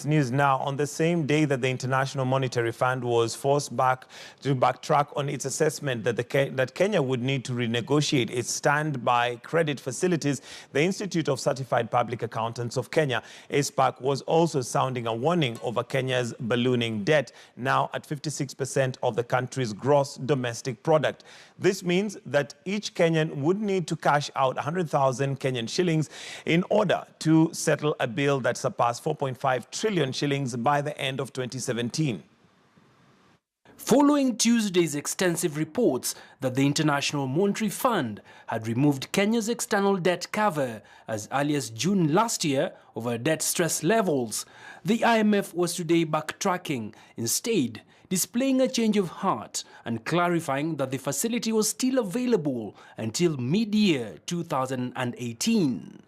News now. On the same day that the International Monetary Fund was forced to backtrack on its assessment that Kenya would need to renegotiate its standby credit facilities, the Institute of Certified Public Accountants of Kenya, ISPAC, was also sounding a warning over Kenya's ballooning debt, now at 56% of the country's gross domestic product. This means that each Kenyan would need to cash out 100,000 Kenyan shillings in order to settle a bill that surpassed 4.5 trillion shillings by the end of 2017. Following Tuesday's extensive reports that the International Monetary Fund had removed Kenya's external debt cover as early as June last year over debt stress levels, the IMF was today backtracking, instead displaying a change of heart and clarifying that the facility was still available until mid-year 2018.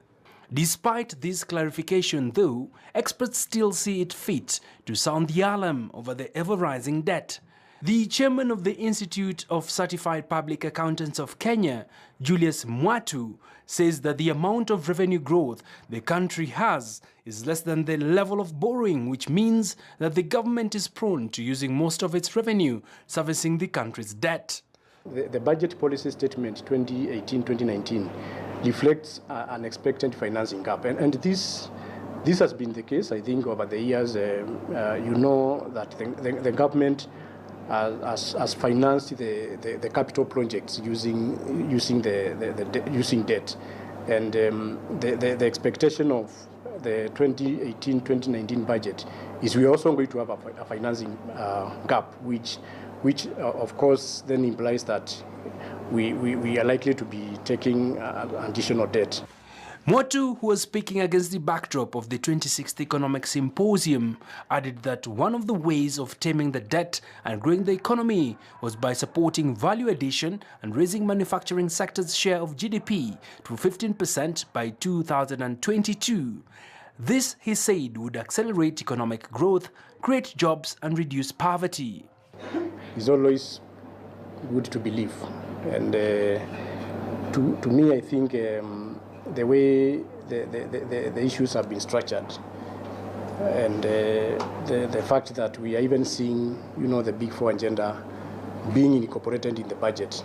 Despite this clarification, though, experts still see it fit to sound the alarm over the ever-rising debt. The chairman of the Institute of Certified Public Accountants of Kenya, Julius Mwatu, says that the amount of revenue growth the country has is less than the level of borrowing, which means that the government is prone to using most of its revenue servicing the country's debt. The budget policy statement 2018-2019 reflects an expected financing gap, and this has been the case, I think, over the years. You know that the government has financed the capital projects using debt, and the expectation of the 2018-2019 budget is we're also going to have a financing gap, which of course then implies that we are likely to be taking additional debt. Mwatu, who was speaking against the backdrop of the 26th Economic Symposium, added that one of the ways of taming the debt and growing the economy was by supporting value addition and raising manufacturing sector's share of GDP to 15% by 2022. This, he said, would accelerate economic growth, create jobs and reduce poverty. It's always good to believe, and to me, I think the way the issues have been structured, and the fact that we are even seeing, the Big Four agenda being incorporated in the budget,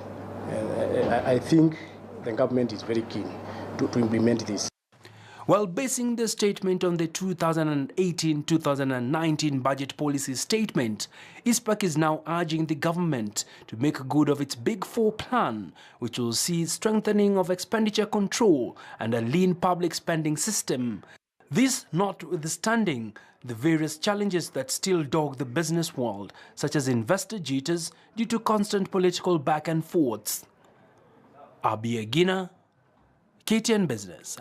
I think the government is very keen to implement this. While basing the statement on the 2018-2019 budget policy statement, ISPAC is now urging the government to make good of its Big Four plan, which will see strengthening of expenditure control and a lean public spending system. This notwithstanding the various challenges that still dog the business world, such as investor jitters due to constant political back and forths. Abi Agina, KTN Business.